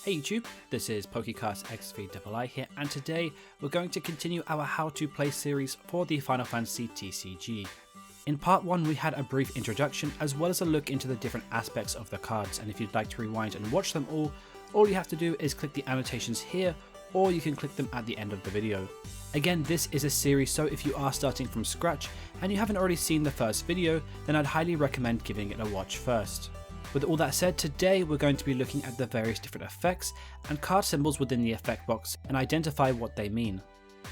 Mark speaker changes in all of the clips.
Speaker 1: Hey YouTube, this is PokéCastXVll here, and today we're going to continue our How to Play series for the Final Fantasy TCG. In part 1 we had a brief introduction as well as a look into the different aspects of the cards, and if you'd like to rewind and watch them all you have to do is click the annotations here, or you can click them at the end of the video. Again, this is a series, so if you are starting from scratch and you haven't already seen the first video, then I'd highly recommend giving it a watch first. With all that said, today we're going to be looking at the various different effects and card symbols within the effect box and identify what they mean.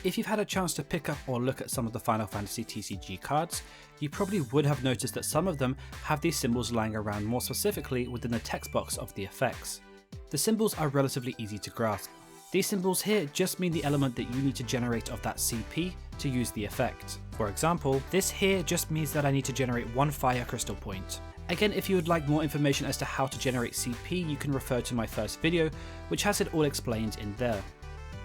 Speaker 1: If you've had a chance to pick up or look at some of the Final Fantasy TCG cards, you probably would have noticed that some of them have these symbols lying around, more specifically within the text box of the effects. The symbols are relatively easy to grasp. These symbols here just mean the element that you need to generate of that CP to use the effect. For example, this here just means that I need to generate 1 fire crystal point. Again, if you would like more information as to how to generate CP, you can refer to my first video, which has it all explained in there.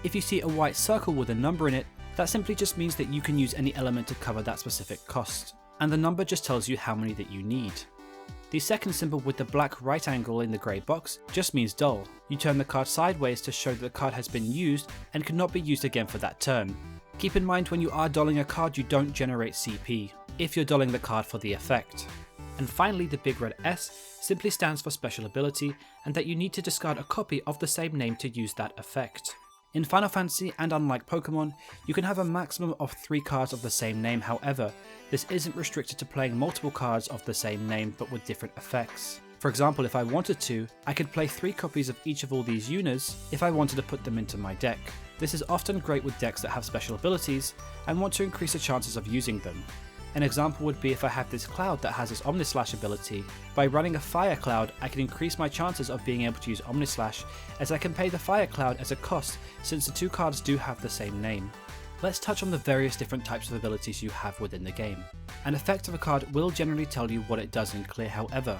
Speaker 1: If you see a white circle with a number in it, that simply just means that you can use any element to cover that specific cost, and the number just tells you how many that you need. The second symbol with the black right angle in the grey box just means dull. You turn the card sideways to show that the card has been used and cannot be used again for that turn. Keep in mind, when you are dulling a card you don't generate CP, if you're dulling the card for the effect. And finally, the big red S simply stands for special ability, and that you need to discard a copy of the same name to use that effect. In Final Fantasy, and unlike Pokemon, you can have a maximum of 3 cards of the same name. However, this isn't restricted to playing multiple cards of the same name but with different effects. For example, if I wanted to, I could play 3 copies of each of all these Unas if I wanted to put them into my deck. This is often great with decks that have special abilities and want to increase the chances of using them. An example would be if I have this cloud that has this Omnislash ability. By running a fire cloud, I can increase my chances of being able to use Omnislash, as I can pay the fire cloud as a cost since the 2 cards do have the same name. Let's touch on the various different types of abilities you have within the game. An effect of a card will generally tell you what it does in clear, however,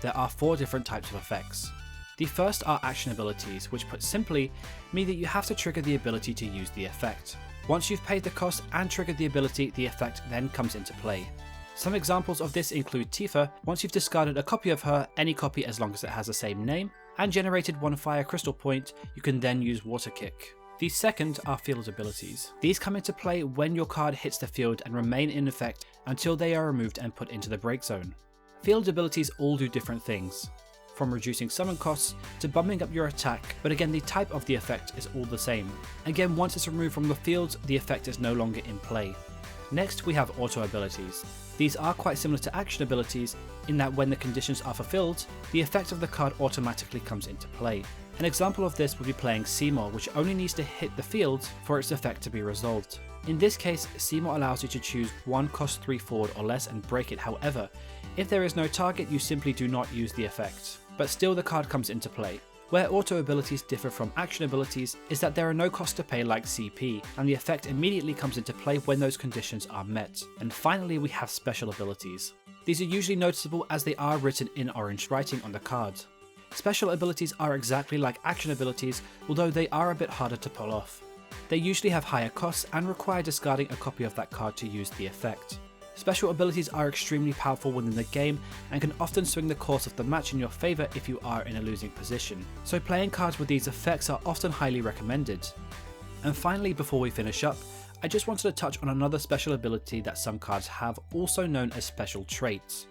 Speaker 1: there are 4 different types of effects. The first are action abilities, which put simply mean that you have to trigger the ability to use the effect. Once you've paid the cost and triggered the ability, the effect then comes into play. Some examples of this include Tifa. Once you've discarded a copy of her, any copy as long as it has the same name, and generated 1 fire crystal point, you can then use Water Kick. The second are field abilities. These come into play when your card hits the field and remain in effect until they are removed and put into the break zone. Field abilities all do different things, from reducing summon costs to bumping up your attack, but again the type of the effect is all the same. Again, once it's removed from the field, the effect is no longer in play. Next we have auto abilities. These are quite similar to action abilities in that when the conditions are fulfilled, the effect of the card automatically comes into play. An example of this would be playing Seymour, which only needs to hit the field for its effect to be resolved. In this case, Seymour allows you to choose 1 cost 3 forward or less and break it. However, if there is no target, you simply do not use the effect, but still the card comes into play. Where auto abilities differ from action abilities is that there are no costs to pay like CP, and the effect immediately comes into play when those conditions are met. And finally we have special abilities. These are usually noticeable as they are written in orange writing on the card. Special abilities are exactly like action abilities, although they are a bit harder to pull off. They usually have higher costs and require discarding a copy of that card to use the effect. Special abilities are extremely powerful within the game and can often swing the course of the match in your favour if you are in a losing position, so playing cards with these effects are often highly recommended. And finally, before we finish up, I just wanted to touch on another special ability that some cards have, also known as special traits.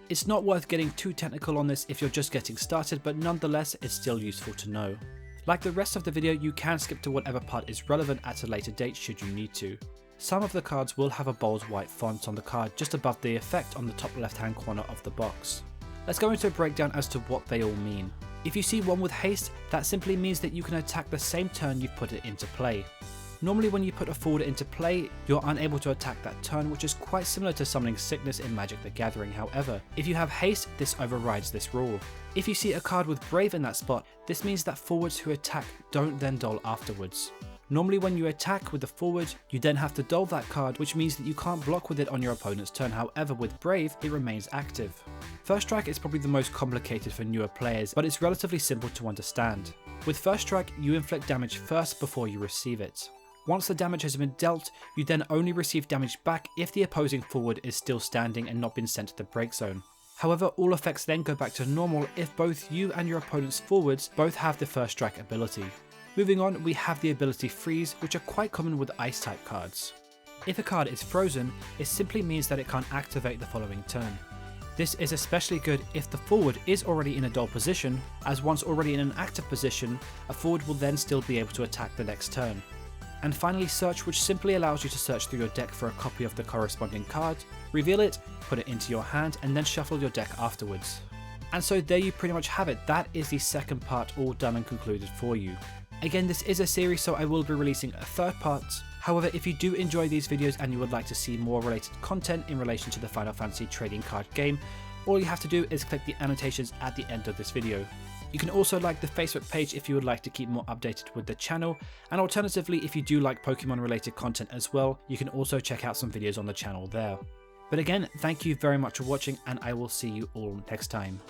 Speaker 1: It's not worth getting too technical on this if you're just getting started, but nonetheless it's still useful to know. Like the rest of the video, you can skip to whatever part is relevant at a later date should you need to. Some of the cards will have a bold white font on the card just above the effect on the top left hand corner of the box. Let's go into a breakdown as to what they all mean. If you see one with Haste, that simply means that you can attack the same turn you've put it into play. Normally when you put a forward into play, you're unable to attack that turn, which is quite similar to summoning Sickness in Magic the Gathering. However, if you have Haste, this overrides this rule. If you see a card with Brave in that spot, this means that forwards who attack don't then dull afterwards. Normally when you attack with the forward, you then have to dull that card, which means that you can't block with it on your opponent's turn. However, with Brave, it remains active. First Strike is probably the most complicated for newer players, but it's relatively simple to understand. With First Strike, you inflict damage first before you receive it. Once the damage has been dealt, you then only receive damage back if the opposing forward is still standing and not been sent to the break zone. However, all effects then go back to normal if both you and your opponent's forwards both have the first strike ability. Moving on, we have the ability Freeze, which are quite common with ice type cards. If a card is frozen, it simply means that it can't activate the following turn. This is especially good if the forward is already in a dull position, as once already in an active position, a forward will then still be able to attack the next turn. And finally Search, which simply allows you to search through your deck for a copy of the corresponding card, reveal it, put it into your hand, and then shuffle your deck afterwards. And so there you pretty much have it. That is the second part all done and concluded for you. Again, this is a series, so I will be releasing a third part. However, if you do enjoy these videos and you would like to see more related content in relation to the Final Fantasy trading card game, all you have to do is click the annotations at the end of this video. You can also like the Facebook page if you would like to keep more updated with the channel, and alternatively, if you do like Pokemon related content as well, you can also check out some videos on the channel there. But again, thank you very much for watching, and I will see you all next time.